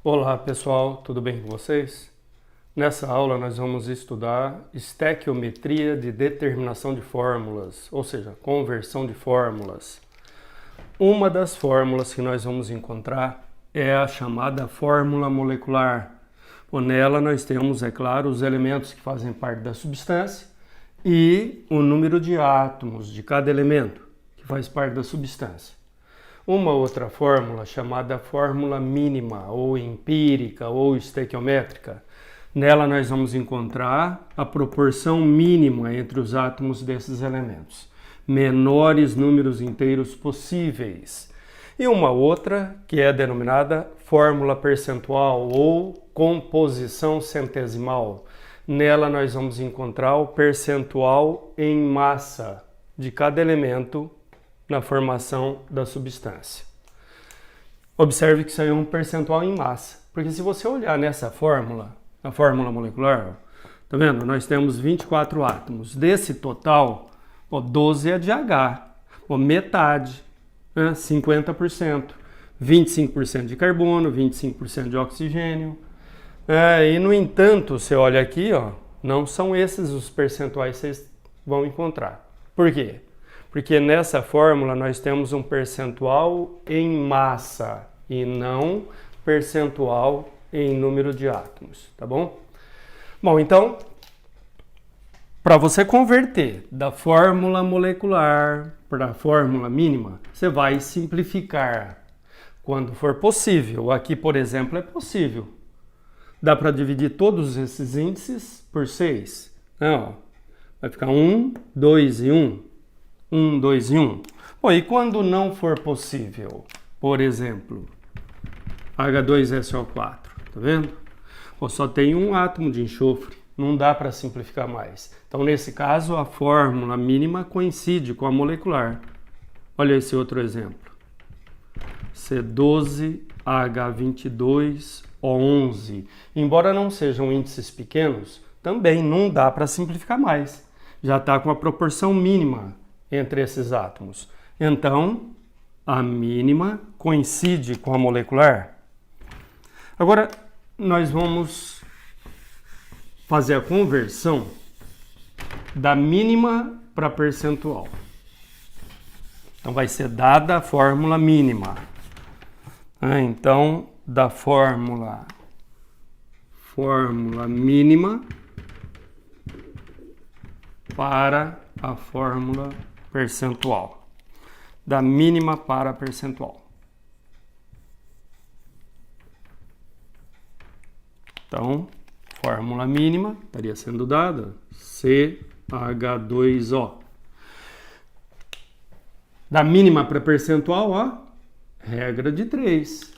Olá pessoal, tudo bem com vocês? Nessa aula nós vamos estudar estequiometria de determinação de fórmulas, ou seja, conversão de fórmulas. Uma das fórmulas que nós vamos encontrar é a chamada fórmula molecular. Nela nós temos, é claro, os elementos que fazem parte da substância e o número de átomos de cada elemento que faz parte da substância. Uma outra fórmula chamada fórmula mínima, ou empírica, ou estequiométrica. Nela nós vamos encontrar a proporção mínima entre os átomos desses elementos. Menores números inteiros possíveis. E uma outra que é denominada fórmula percentual, ou composição centesimal. Nela nós vamos encontrar o percentual em massa de cada elemento na formação da substância. Observe que isso aí é um percentual em massa, porque se você olhar nessa fórmula, a fórmula molecular, tá vendo? Nós temos 24 átomos. Desse total, 12 é de H, metade, 50%, 25% de carbono, 25% de oxigênio. E no entanto, você olha aqui, não são esses os percentuais que vocês vão encontrar. Por quê? Porque nessa fórmula nós temos um percentual em massa e não percentual em número de átomos, tá bom? Bom, então, para você converter da fórmula molecular para a fórmula mínima, você vai simplificar quando for possível. Aqui, por exemplo, é possível. Dá para dividir todos esses índices por 6. Vai ficar 1, 2 e 1. 1, 2 e 1. Bom, e quando não for possível, por exemplo, H2SO4, tá vendo? Só tem um átomo de enxofre, não dá para simplificar mais. Então, nesse caso, a fórmula mínima coincide com a molecular. Olha esse outro exemplo. C12H22O11. Embora não sejam índices pequenos, também não dá para simplificar mais. Já está com a proporção mínima entre esses átomos. Então, a mínima coincide com a molecular. Agora, nós vamos fazer a conversão da mínima para percentual. Então, vai ser dada a fórmula mínima. Então, da fórmula mínima para a fórmula percentual. Da mínima para percentual. Então, fórmula mínima estaria sendo dada CH2O. Da mínima para percentual, regra de 3.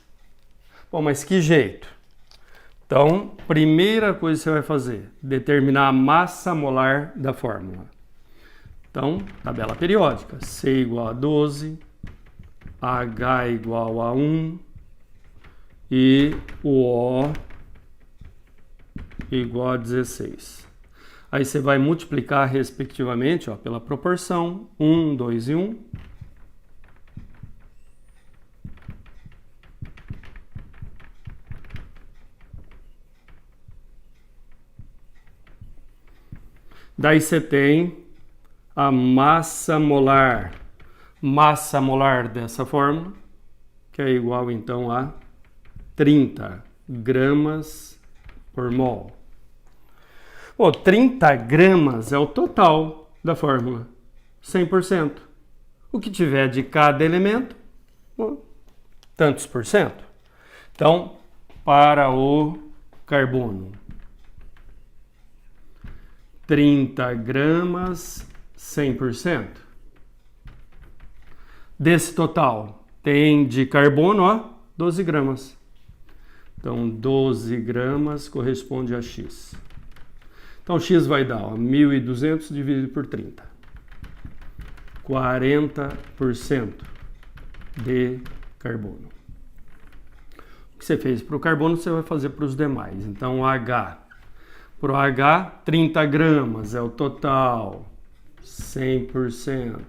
Bom, mas que jeito? Então, primeira coisa que você vai fazer, determinar a massa molar da fórmula. Então, tabela periódica, C igual a 12, H igual a 1 e o O igual a 16. Aí você vai multiplicar respectivamente pela proporção 1, 2 e 1. Daí você tem a massa molar dessa fórmula, que é igual então a 30 gramas por mol. 30 gramas é o total da fórmula, 100%. O que tiver de cada elemento, tantos por cento. Então, para o carbono, 30 gramas, 100%. Desse total, tem de carbono, 12 gramas. Então, 12 gramas corresponde a X. Então, X vai dar 1.200 dividido por 30. 40% de carbono. O que você fez para o carbono, você vai fazer para os demais. Então, H. Para o H, 30 gramas é o total. 100%.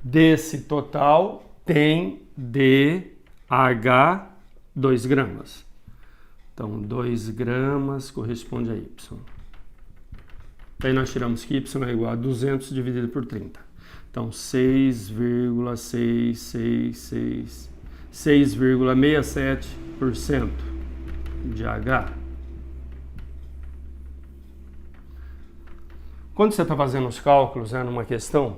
Desse total, tem DH 2 gramas. Então, 2 gramas corresponde a Y. Aí nós tiramos que Y é igual a 200 dividido por 30. Então, 6,67% de H. Quando você está fazendo os cálculos, numa questão,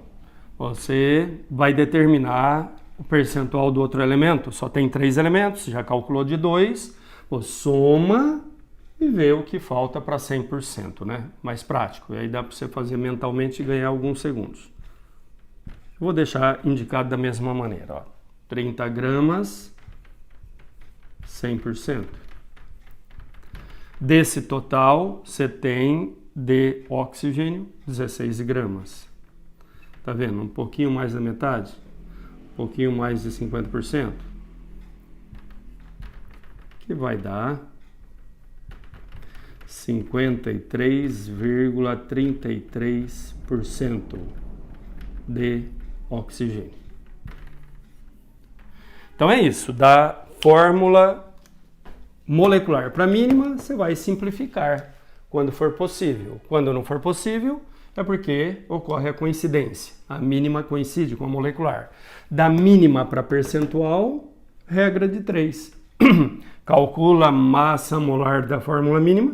você vai determinar o percentual do outro elemento. Só tem 3 elementos, já calculou de 2, você soma e vê o que falta para 100%, né? Mais prático. E aí dá para você fazer mentalmente e ganhar alguns segundos. Vou deixar indicado da mesma maneira. Ó. 30 gramas, 100%. Desse total, você tem de oxigênio, 16 gramas. Tá vendo? Um pouquinho mais da metade? Um pouquinho mais de 50%. Que vai dar 53,33% de oxigênio. Então é isso. Da fórmula molecular para a mínima, você vai simplificar quando for possível. Quando não for possível, é porque ocorre a coincidência. A mínima coincide com a molecular. Da mínima para percentual, regra de 3. Calcula a massa molar da fórmula mínima.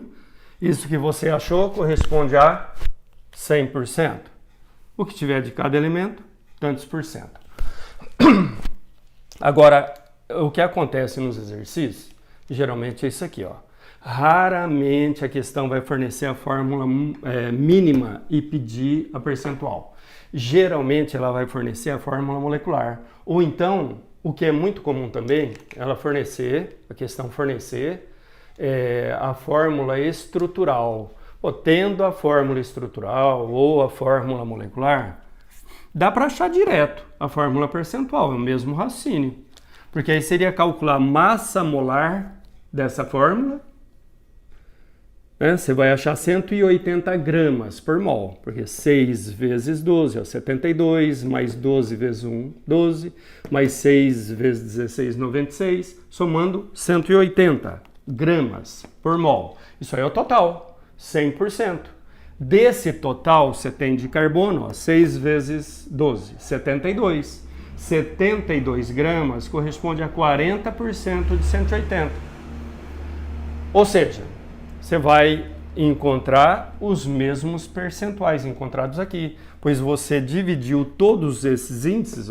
Isso que você achou corresponde a 100%. O que tiver de cada elemento, tantos por cento. Agora, o que acontece nos exercícios, geralmente é isso aqui, ó. Raramente a questão vai fornecer a fórmula mínima e pedir a percentual. Geralmente ela vai fornecer a fórmula molecular. Ou então, o que é muito comum também, a questão fornecer a fórmula estrutural. Tendo a fórmula estrutural ou a fórmula molecular, dá para achar direto a fórmula percentual, é o mesmo raciocínio. Porque aí seria calcular a massa molar dessa fórmula. Você vai achar 180 gramas por mol, porque 6 vezes 12 é 72, mais 12 vezes 1, 12, mais 6 vezes 16, 96, somando 180 gramas por mol. Isso aí é o total, 100%. Desse total, você tem de carbono, 6 vezes 12, 72. 72 gramas corresponde a 40% de 180. Ou seja, você vai encontrar os mesmos percentuais encontrados aqui, pois você dividiu todos esses índices,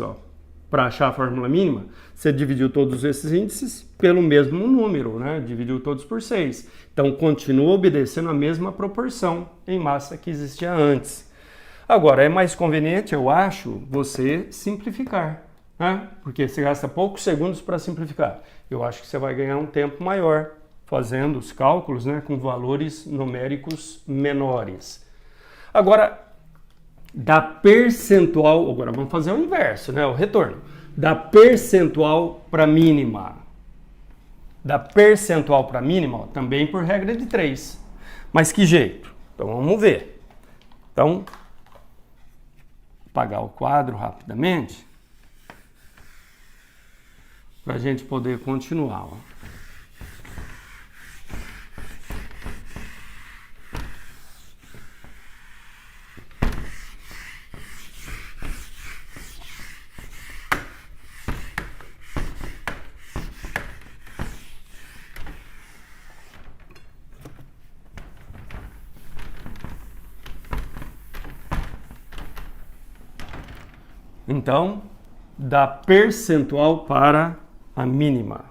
para achar a fórmula mínima, você dividiu todos esses índices pelo mesmo número, né? Dividiu todos por 6. Então, continua obedecendo a mesma proporção em massa que existia antes. Agora, é mais conveniente, eu acho, você simplificar, né? Porque você gasta poucos segundos para simplificar. Eu acho que você vai ganhar um tempo maior fazendo os cálculos, né, com valores numéricos menores. Agora, da percentual, agora vamos fazer o inverso, né, o retorno. Da percentual para mínima. Da percentual para mínima, também por regra de 3. Mas que jeito? Então vamos ver. Então, vou apagar o quadro rapidamente para a gente poder continuar. Então, da percentual para a mínima.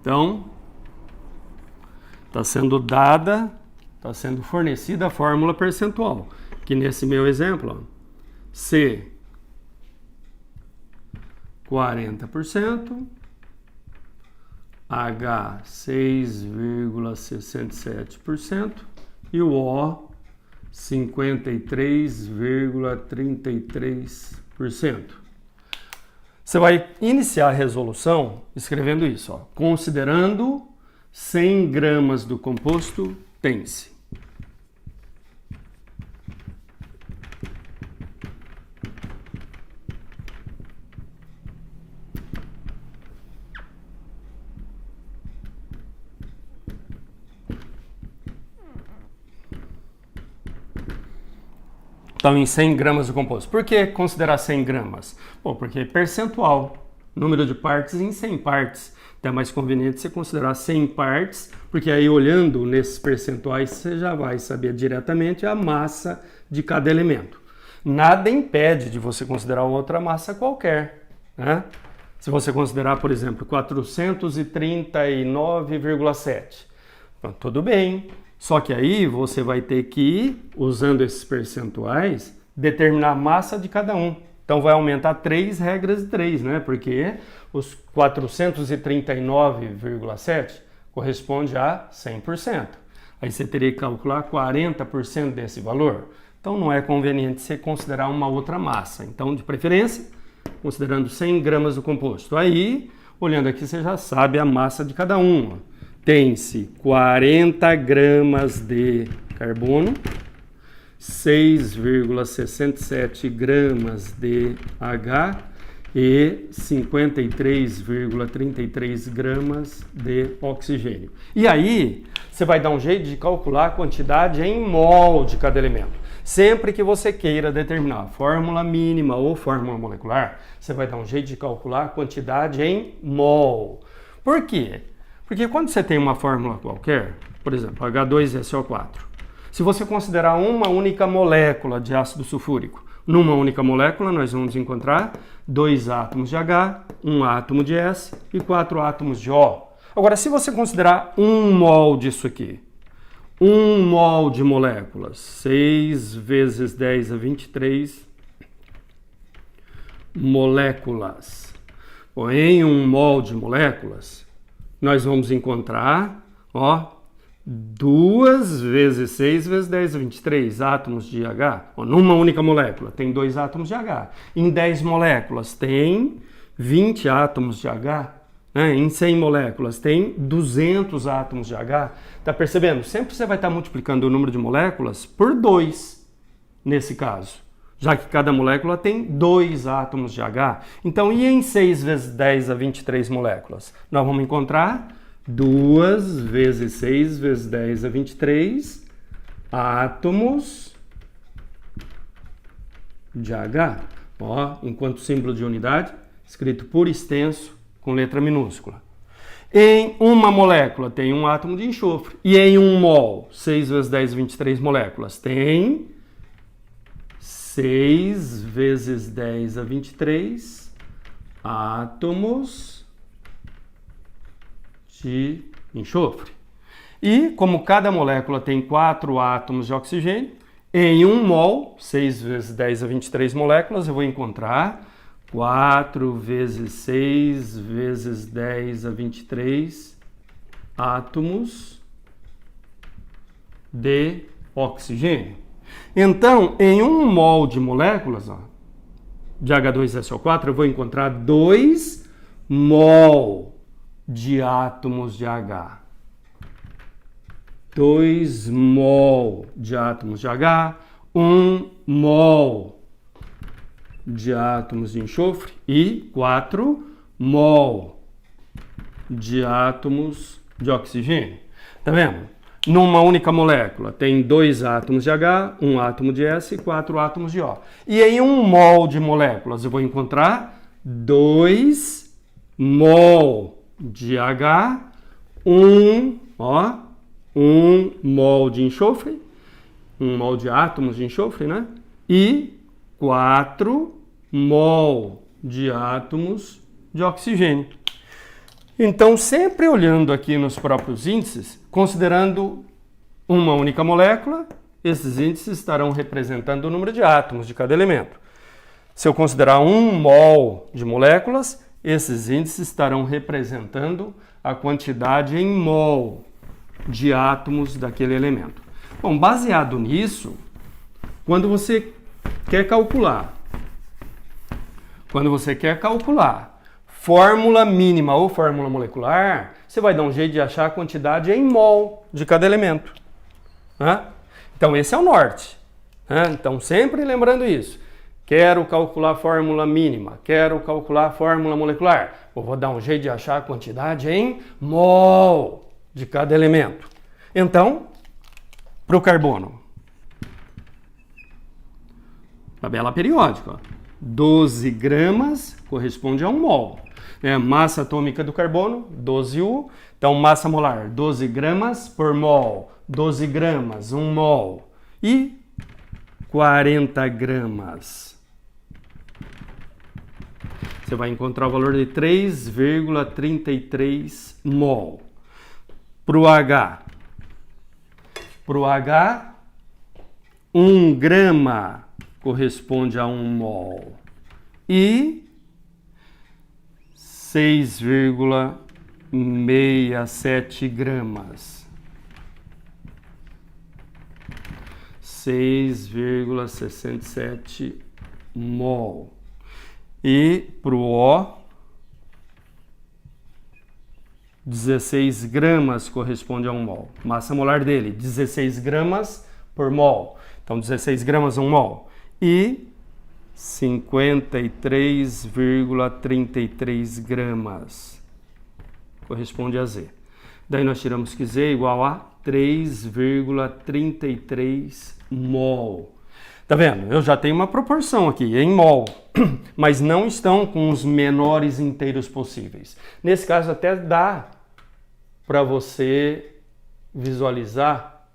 Então, está sendo fornecida a fórmula percentual, que nesse meu exemplo, C 40%, H 6,67% e o O 53,33%. Você vai iniciar a resolução escrevendo isso, ó. Considerando 100 gramas do composto, tem-se. Então, em 100 gramas do composto. Por que considerar 100 gramas? Bom, porque é percentual, número de partes em 100 partes. Então é mais conveniente você considerar 100 partes, porque aí olhando nesses percentuais você já vai saber diretamente a massa de cada elemento. Nada impede de você considerar outra massa qualquer, né? Se você considerar, por exemplo, 439,7, então, tudo bem. Só que aí você vai ter que, usando esses percentuais, determinar a massa de cada um. Então vai aumentar 3 regras de 3, né? Porque os 439,7 corresponde a 100%. Aí você teria que calcular 40% desse valor. Então não é conveniente você considerar uma outra massa. Então, de preferência, considerando 100 gramas do composto. Aí, olhando aqui, você já sabe a massa de cada uma. Tem-se 40 gramas de carbono, 6,67 gramas de H e 53,33 gramas de oxigênio. E aí, você vai dar um jeito de calcular a quantidade em mol de cada elemento. Sempre que você queira determinar a fórmula mínima ou fórmula molecular, você vai dar um jeito de calcular a quantidade em mol. Por quê? Porque quando você tem uma fórmula qualquer, por exemplo, H2SO4, se você considerar uma única molécula de ácido sulfúrico, numa única molécula nós vamos encontrar 2 átomos de H, 1 átomo de S e 4 átomos de O. Agora, se você considerar 1 mol disso aqui, 1 mol de moléculas, 6 vezes 10 a 23 moléculas. Bom, em 1 mol de moléculas, nós vamos encontrar, ó, 2 vezes 6 vezes 10 a 23 átomos de H. Ó, numa única molécula tem 2 átomos de H. Em 10 moléculas tem 20 átomos de H. Né? Em 100 moléculas tem 200 átomos de H. Tá percebendo? Sempre você vai estar multiplicando o número de moléculas por 2, nesse caso. Já que cada molécula tem 2 átomos de H. Então, e em 6 vezes 10 a 23 moléculas? Nós vamos encontrar 2 vezes 6 vezes 10 a 23 átomos de H. Ó, enquanto símbolo de unidade, escrito por extenso com letra minúscula. Em uma molécula tem 1 átomo de enxofre. E em 1 mol, 6 vezes 10 a 23 moléculas, tem 6 vezes 10 a 23 átomos de enxofre. E como cada molécula tem 4 átomos de oxigênio, em 1 mol, 6 vezes 10 a 23 moléculas, eu vou encontrar 4 vezes 6 vezes 10 a 23 átomos de oxigênio. Então, em 1 mol de moléculas, ó, de H2SO4, eu vou encontrar 2 mol de átomos de H. 2 mol de átomos de H, 1 mol de átomos de enxofre e 4 mol de átomos de oxigênio. Tá vendo? Numa única molécula tem 2 átomos de H, 1 átomo de S e 4 átomos de O. E em 1 mol de moléculas eu vou encontrar 2 mol de H, 1 mol de enxofre, 1 mol de átomos de enxofre, né? E 4 mol de átomos de oxigênio. Então, sempre olhando aqui nos próprios índices, considerando uma única molécula, esses índices estarão representando o número de átomos de cada elemento. Se eu considerar 1 mol de moléculas, esses índices estarão representando a quantidade em mol de átomos daquele elemento. Bom, baseado nisso, quando você quer calcular quando você quer calcular fórmula mínima ou fórmula molecular, você vai dar um jeito de achar a quantidade em mol de cada elemento. Né? Então, esse é o norte. Né? Então, sempre lembrando isso. Quero calcular a fórmula mínima, quero calcular a fórmula molecular. Eu vou dar um jeito de achar a quantidade em mol de cada elemento. Então, para o carbono, tabela periódica, ó. 12 gramas corresponde a 1 mol. Massa atômica do carbono, 12U. Então, massa molar, 12 gramas por mol. 12 gramas, 1 mol. E 40 gramas. Você vai encontrar o valor de 3,33 mol. Para o H, 1 grama corresponde a 1 mol. E 6,67 gramas. 6,67 mol. E para o O, 16 gramas corresponde a 1 mol. Massa molar dele, 16 gramas por mol. Então, 16 gramas, 1 mol. E 53,33 gramas corresponde a Z. Daí nós tiramos que Z é igual a 3,33 mol. Tá vendo? Eu já tenho uma proporção aqui, em mol, mas não estão com os menores inteiros possíveis. Nesse caso, até dá para você visualizar,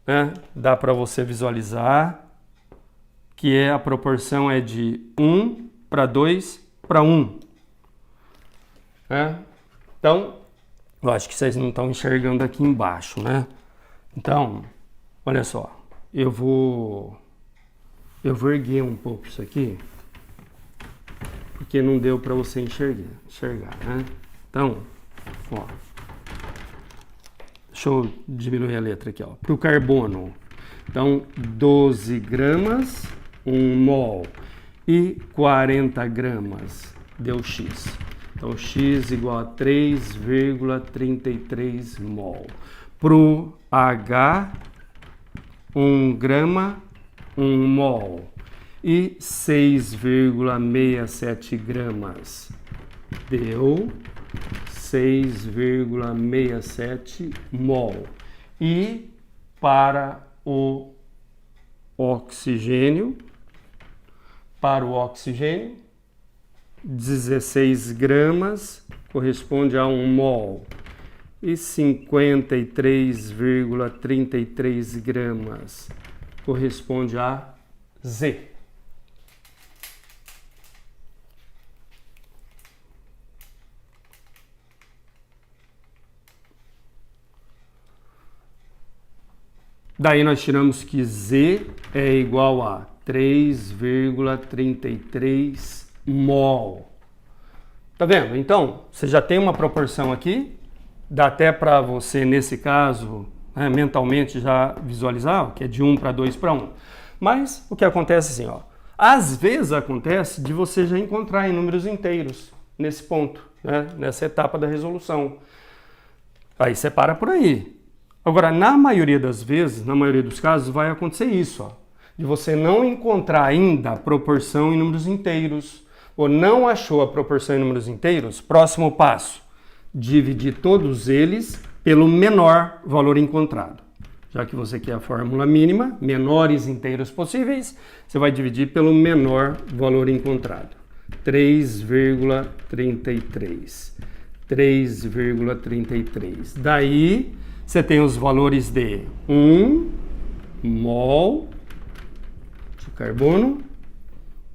né? Dá para você visualizar que a proporção é de 1 para 2 para 1. Né? Então, eu acho que vocês não estão enxergando aqui embaixo, né? Então, olha só, eu vou erguer um pouco isso aqui, porque não deu para você enxergar, né? Então, ó, deixa eu diminuir a letra aqui, ó. Para o carbono, então, 12 gramas, 1 mol, e 40 gramas, deu X. Então, X igual a 3,33 mol. Para o H, 1 grama, 1 mol e 6,67 gramas. Deu 6,67 mol. E para o oxigênio, 16 gramas corresponde a 1 mol. E 53,33 gramas corresponde a Z. Daí nós tiramos que Z é igual a 3,33 mol. Tá vendo? Então, você já tem uma proporção aqui. Dá até para você, nesse caso, né, mentalmente já visualizar, que é de 1 para 2 para 1. Mas o que acontece assim, ó, às vezes acontece de você já encontrar em números inteiros nesse ponto, né, nessa etapa da resolução. Aí você para por aí. Agora, na maioria das vezes, na maioria dos casos, vai acontecer isso, ó, de você não encontrar ainda a proporção em números inteiros, ou não achou a proporção em números inteiros. Próximo passo, dividir todos eles pelo menor valor encontrado. Já que você quer a fórmula mínima, menores inteiros possíveis, você vai dividir pelo menor valor encontrado. 3,33. 3,33. Daí, você tem os valores de 1 mol de carbono,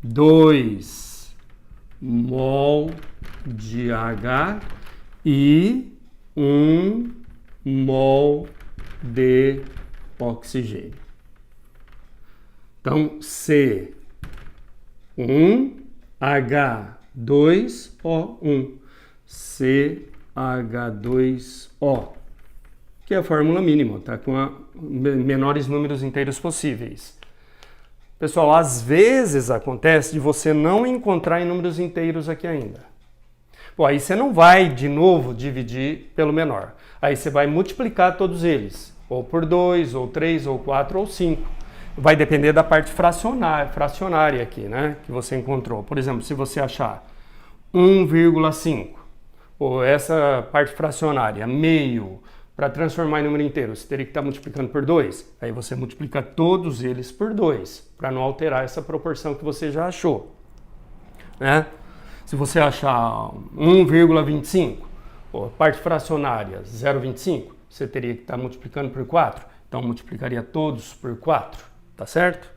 2 mol de H e 1 mol de oxigênio. Então, C1H2O1, CH2O, que é a fórmula mínima, tá? Com menores números inteiros possíveis. Pessoal, às vezes acontece de você não encontrar em números inteiros aqui ainda. Bom, aí você não vai, de novo, dividir pelo menor. Aí você vai multiplicar todos eles, ou por 2, ou 3, ou 4, ou 5. Vai depender da parte fracionária aqui, né, que você encontrou. Por exemplo, se você achar 1,5, ou essa parte fracionária, meio, para transformar em número inteiro, você teria que estar multiplicando por 2. Aí você multiplica todos eles por 2, para não alterar essa proporção que você já achou, né? Se você achar 1,25, ou parte fracionária 0,25, você teria que estar multiplicando por 4. Então multiplicaria todos por 4, tá certo?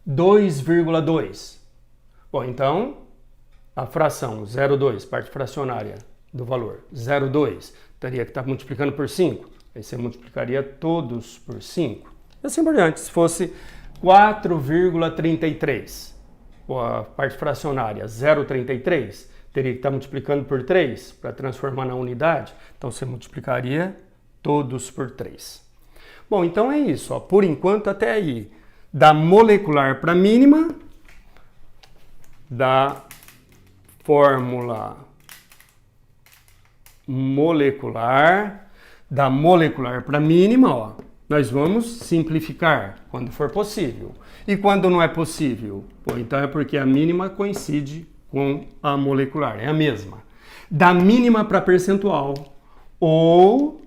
2,2. Bom, então a fração 0,2, parte fracionária do valor 0,2, teria que estar multiplicando por 5. Aí você multiplicaria todos por 5. E assim por diante. Se fosse 4,33, a parte fracionária 0,33, teria que estar multiplicando por 3 para transformar na unidade. Então você multiplicaria todos por 3. Bom, então é isso. Ó. Por enquanto, até aí. Da molecular para mínima, da fórmula molecular, da molecular para mínima, ó, nós vamos simplificar quando for possível. E quando não é possível? Pô, então é porque a mínima coincide com a molecular, é a mesma. Da mínima para percentual ou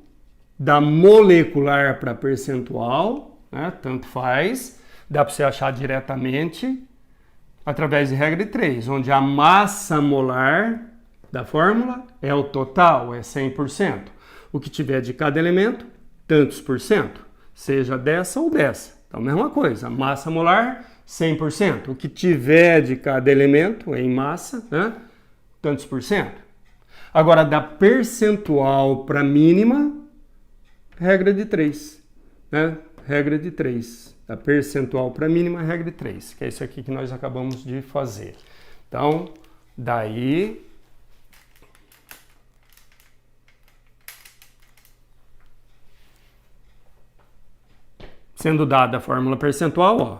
da molecular para percentual, né, tanto faz, dá para você achar diretamente através de regra de 3, onde a massa molar da fórmula é o total, é 100%. O que tiver de cada elemento, tantos por cento, seja dessa ou dessa. Então, mesma coisa, massa molar, 100%. O que tiver de cada elemento em massa, né, tantos por cento. Agora, da percentual para mínima, regra de 3. Né? Regra de 3. Da percentual para mínima, regra de 3. Que é isso aqui que nós acabamos de fazer. Então, daí... Sendo dada a fórmula percentual, ó,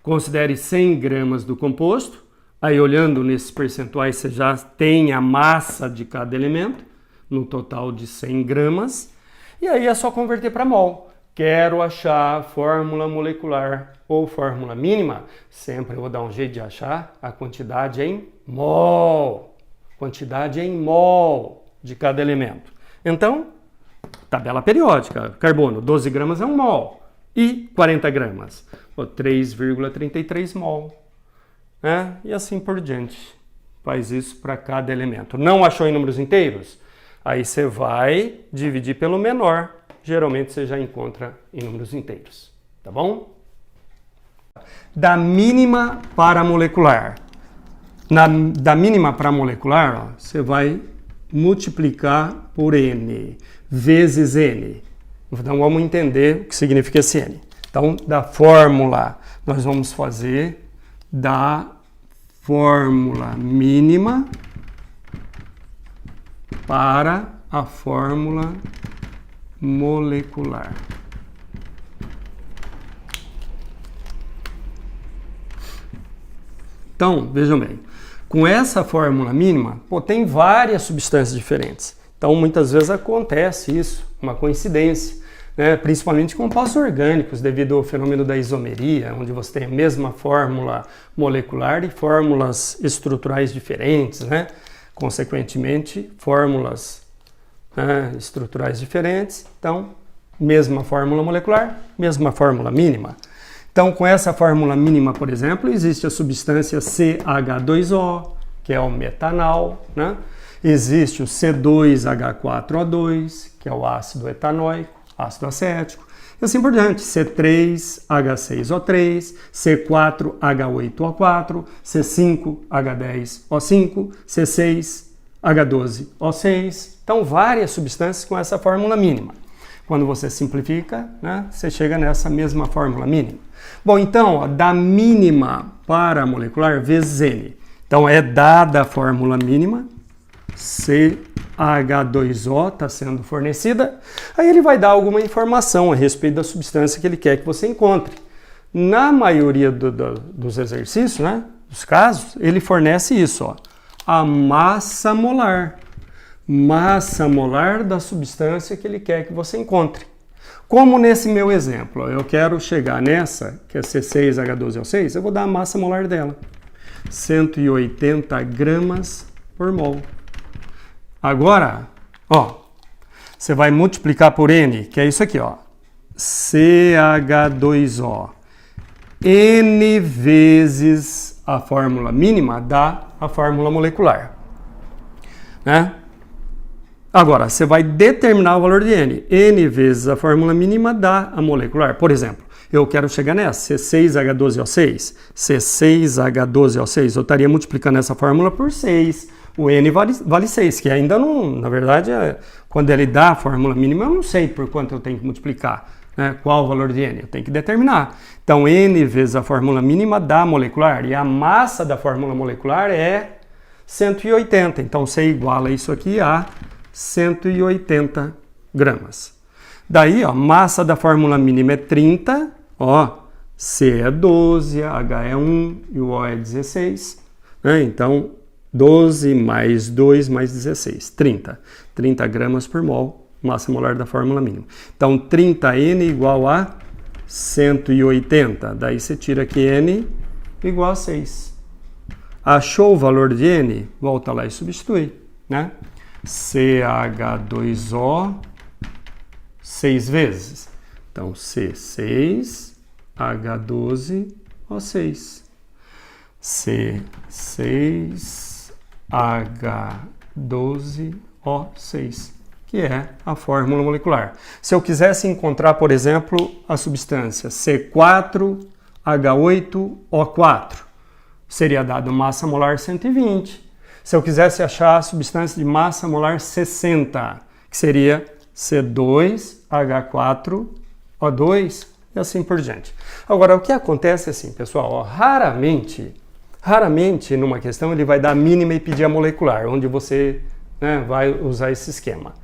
considere 100 gramas do composto. Aí, olhando nesses percentuais, você já tem a massa de cada elemento, no total de 100 gramas. E aí é só converter para mol. Quero achar a fórmula molecular ou fórmula mínima, sempre eu vou dar um jeito de achar a quantidade em mol. Quantidade em mol de cada elemento. Então, tabela periódica. Carbono, 12 gramas é 1 mol. E 40 gramas, 3,33 mol. Né? E assim por diante. Faz isso para cada elemento. Não achou em números inteiros? Aí você vai dividir pelo menor. Geralmente você já encontra em números inteiros. Tá bom? Da mínima para a molecular. Da mínima para a molecular, ó, você vai multiplicar por N vezes N. Então vamos entender o que significa esse N. Então, da fórmula, nós vamos fazer da fórmula mínima para a fórmula molecular. Então, vejam bem, com essa fórmula mínima, pô, tem várias substâncias diferentes. Então, muitas vezes acontece isso, uma coincidência. Né, principalmente compostos orgânicos, devido ao fenômeno da isomeria, onde você tem a mesma fórmula molecular e fórmulas estruturais diferentes, né? Consequentemente, fórmulas, né, estruturais diferentes. Então, mesma fórmula molecular, mesma fórmula mínima. Então, com essa fórmula mínima, por exemplo, existe a substância CH2O, que é o metanal, né? Existe o C2H4O2, que é o ácido etanóico, ácido acético, e assim por diante, C3H6O3, C4H8O4, C5H10O5, C6H12O6. Então, várias substâncias com essa fórmula mínima. Quando você simplifica, né, você chega nessa mesma fórmula mínima. Bom, então, ó, da mínima para a molecular vezes N. Então, é dada a fórmula mínima, CH2O está sendo fornecida, aí ele vai dar alguma informação a respeito da substância que ele quer que você encontre. Na maioria dos exercícios, né, dos casos, ele fornece isso, ó, a massa molar da substância que ele quer que você encontre. Como nesse meu exemplo, ó, eu quero chegar nessa, que é C6H12O6, eu vou dar a massa molar dela, 180 gramas por mol. Agora, ó, você vai multiplicar por N, que é isso aqui, ó, CH2O. N vezes a fórmula mínima dá a fórmula molecular, né? Agora, você vai determinar o valor de N. N vezes a fórmula mínima dá a molecular. Por exemplo, eu quero chegar nessa, C6H12O6. C6H12O6, eu estaria multiplicando essa fórmula por 6. O N vale 6, que ainda não, na verdade, quando ele dá a fórmula mínima, eu não sei por quanto eu tenho que multiplicar. Né? Qual o valor de N? Eu tenho que determinar. Então, N vezes a fórmula mínima dá molecular, e a massa da fórmula molecular é 180. Então, você iguala isso aqui a 180 gramas. Daí, ó, massa da fórmula mínima é 30, ó, C é 12, H é 1 e o O é 16. Né? Então, 12 mais 2 mais 16, 30. 30 gramas por mol. Massa molar da fórmula mínima. Então, 30N igual a 180. Daí você tira aqui N igual a 6. Achou o valor de N? Volta lá e substitui, né? CH2O 6 vezes. Então, C6, H12O6. C6, H12O6. Que é a fórmula molecular. Se eu quisesse encontrar, por exemplo, a substância C4H8O4, seria dado massa molar 120. Se eu quisesse achar a substância de massa molar 60, que seria C2H4O2 e assim por diante. Agora, o que acontece assim, pessoal, ó, raramente numa questão ele vai dar a mínima e pedir a molecular, onde você, né, vai usar esse esquema.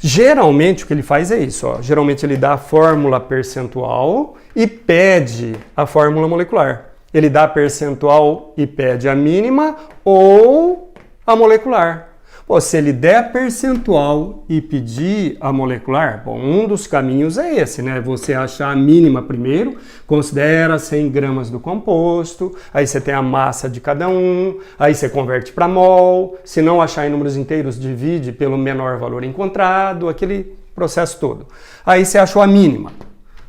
Geralmente o que ele faz é isso, ó. Geralmente ele dá a fórmula percentual e pede a fórmula molecular. Ele dá a percentual e pede a mínima ou a molecular. Pô, se ele der a percentual e pedir a molecular, bom, um dos caminhos é esse, né? Você achar a mínima primeiro, considera 100 gramas do composto, aí você tem a massa de cada um, aí você converte para mol, se não achar em números inteiros, divide pelo menor valor encontrado, aquele processo todo. Aí você achou a mínima.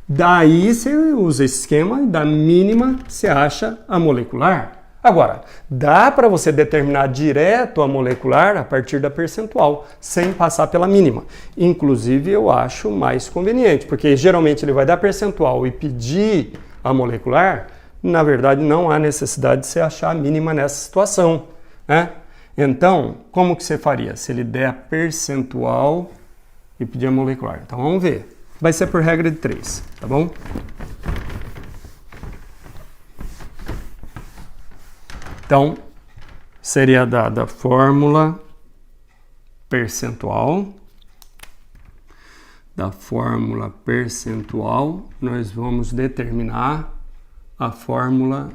Daí você usa esse esquema e da mínima você acha a molecular. Agora, dá para você determinar direto a molecular a partir da percentual, sem passar pela mínima. Inclusive, eu acho mais conveniente, porque geralmente ele vai dar percentual e pedir a molecular, na verdade não há necessidade de você achar a mínima nessa situação, né? Então, como que você faria se ele der a percentual e pedir a molecular? Então, vamos ver. Vai ser por regra de 3, tá bom? Então, seria dada a fórmula percentual. Da fórmula percentual, nós vamos determinar a fórmula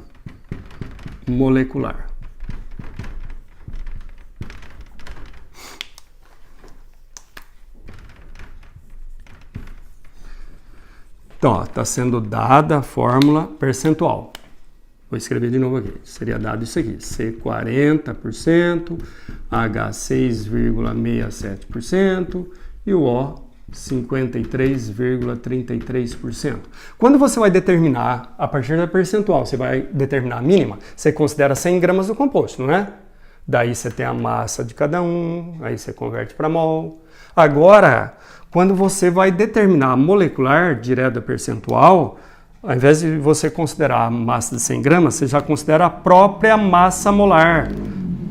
molecular. Então, está sendo dada a fórmula percentual. Vou escrever de novo aqui. Seria dado isso aqui. C40%, H6,67% e o O 53,33%. Quando você vai determinar, a partir da percentual, você vai determinar a mínima, você considera 100 gramas do composto, não é? Daí você tem a massa de cada um, aí você converte para mol. Agora, quando você vai determinar a molecular direto da percentual, ao invés de você considerar a massa de 100 gramas, você já considera a própria massa molar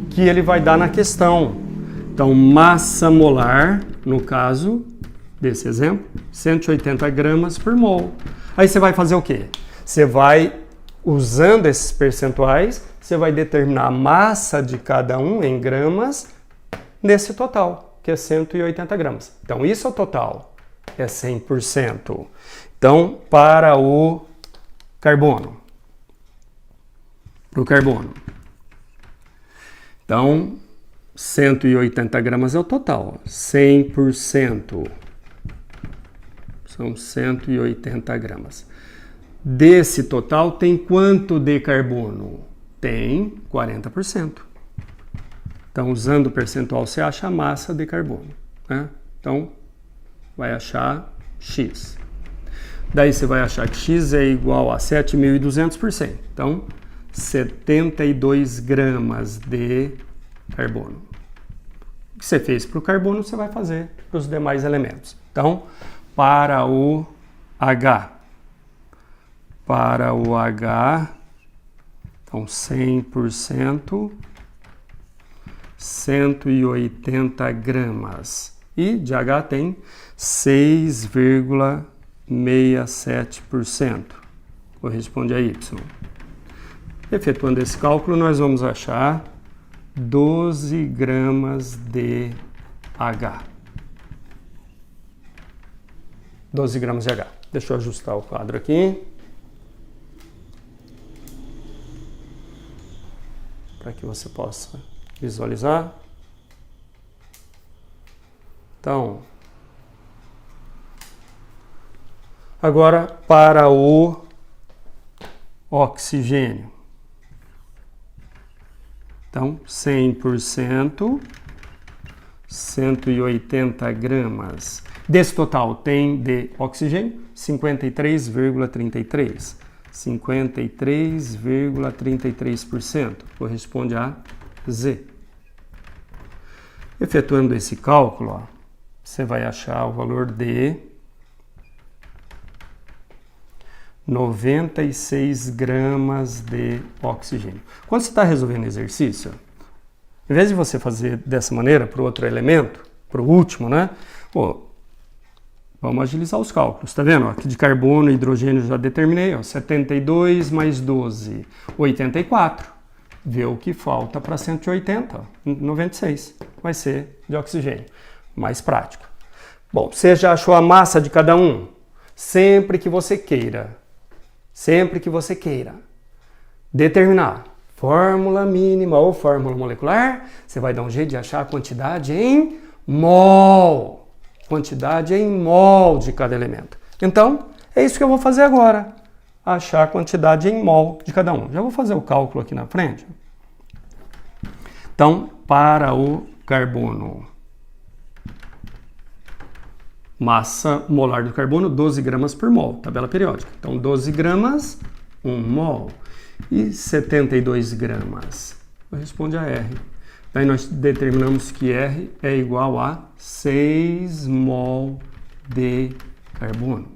que ele vai dar na questão. Então, massa molar, no caso desse exemplo, 180 gramas por mol. Aí você vai fazer o quê? Você vai, usando esses percentuais, você vai determinar a massa de cada um em gramas nesse total, que é 180 gramas. Então, isso é o total, é 100%. Então, para o carbono. Para o carbono. Então, 180 gramas é o total. 100%. São 180 gramas. Desse total, tem quanto de carbono? Tem 40%. Então, usando o percentual, você acha a massa de carbono, né? Então, vai achar X. Daí você vai achar que X é igual a 7.200%. Então, 72 gramas de carbono. O que você fez para o carbono, você vai fazer para os demais elementos. Então, para o H, então 100%, 180 gramas. E de H tem 6,67%. Corresponde a Y. Efetuando esse cálculo, nós vamos achar 12 gramas de H. 12 gramas de H. Deixa eu ajustar o quadro aqui. Para que você possa visualizar. Então, agora para o oxigênio. Então, 100%, 180 gramas. Desse total, tem de oxigênio 53,33%. 53,33%. Corresponde a Z. Efetuando esse cálculo, ó, você vai achar o valor de 96 gramas de oxigênio. Quando você está resolvendo exercício, em vez de você fazer dessa maneira para o outro elemento, para o último, né? Pô, vamos agilizar os cálculos, tá vendo? Aqui de carbono e hidrogênio já determinei, ó, 72 mais 12, 84. Vê o que falta para 180, ó, 96. Vai ser de oxigênio. Mais prático. Bom, você já achou a massa de cada um? Sempre que você queira determinar fórmula mínima ou fórmula molecular, você vai dar um jeito de achar a quantidade em mol. Quantidade em mol de cada elemento. Então, é isso que eu vou fazer agora. Achar a quantidade em mol de cada um. Já vou fazer o cálculo aqui na frente. Então, para o carbono, massa molar do carbono, 12 gramas por mol, tabela periódica. Então, 12 gramas, 1 mol. E 72 gramas. Corresponde a R. Daí nós determinamos que R é igual a 6 mol de carbono.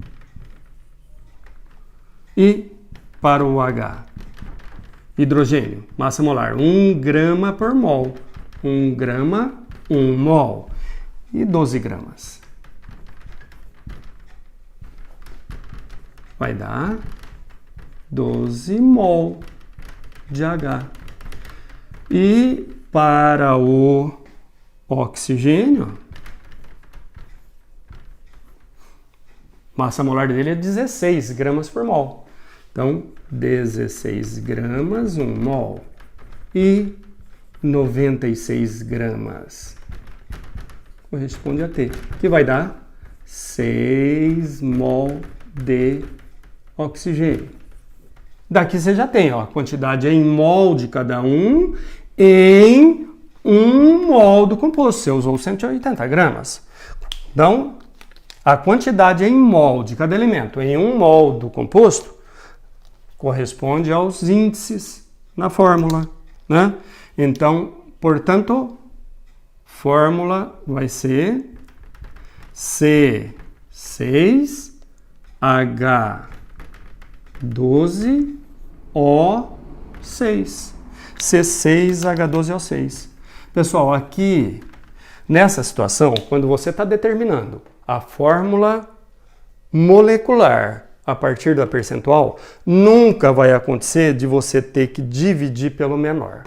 E para o H, hidrogênio, massa molar, 1 grama por mol. 1 grama, 1 mol. E 12 gramas. Vai dar 12 mol de H. E para o oxigênio, massa molar dele é 16 gramas por mol. Então, 16 gramas, 1 mol. E 96 gramas. Corresponde a T, que vai dar 6 mol de oxigênio. Daqui você já tem, ó, a quantidade em mol de cada um em 1 mol do composto. Você usou 180 gramas. Então, a quantidade em mol de cada elemento em 1 mol do composto corresponde aos índices na fórmula, né? Então, portanto, fórmula vai ser C6H12O6. C6H12O6. Pessoal, aqui, nessa situação, quando você está determinando a fórmula molecular a partir da percentual, nunca vai acontecer de você ter que dividir pelo menor,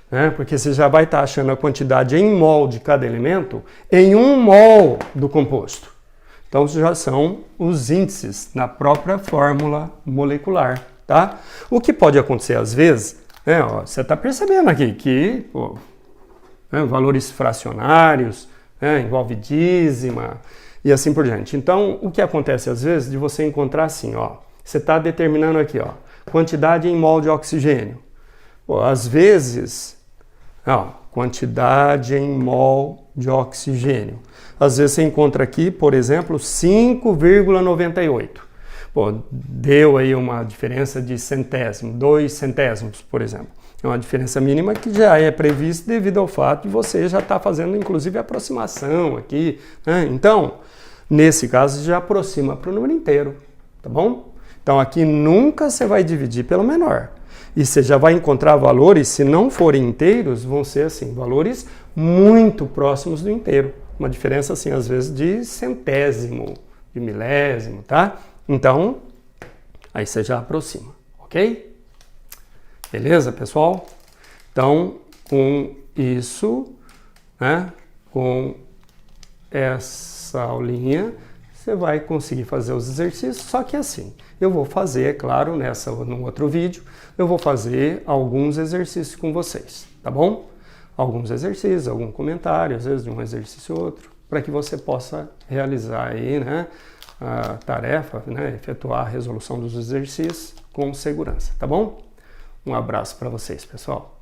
né? Porque você já vai estar achando a quantidade em mol de cada elemento em 1 mol do composto. Então, já são os índices na própria fórmula molecular tá? O que pode acontecer às vezes, você está percebendo aqui que valores fracionários, envolve dízima e assim por diante. Então, o que acontece às vezes de você encontrar assim, você está determinando aqui, quantidade em mol de oxigênio. Às vezes, quantidade em mol de oxigênio. Às vezes você encontra aqui, por exemplo, 5,98. Deu aí uma diferença de centésimo, 2 centésimos, por exemplo. É uma diferença mínima que já é prevista devido ao fato de você já estar fazendo, inclusive, aproximação aqui, né? Então, nesse caso, já aproxima para o número inteiro, tá bom? Então, aqui nunca você vai dividir pelo menor. E você já vai encontrar valores, se não forem inteiros, vão ser assim, valores muito próximos do inteiro. Uma diferença, assim, às vezes de centésimo, de milésimo, tá? Então, aí você já aproxima, ok? Beleza, pessoal? Então, com isso, com essa aulinha, você vai conseguir fazer os exercícios, só que assim, eu vou fazer, é claro, no outro vídeo, eu vou fazer alguns exercícios com vocês, tá bom? Alguns exercícios, algum comentário, às vezes de um exercício ou outro, para que você possa realizar aí, a tarefa, efetuar a resolução dos exercícios com segurança, tá bom? Um abraço para vocês, pessoal.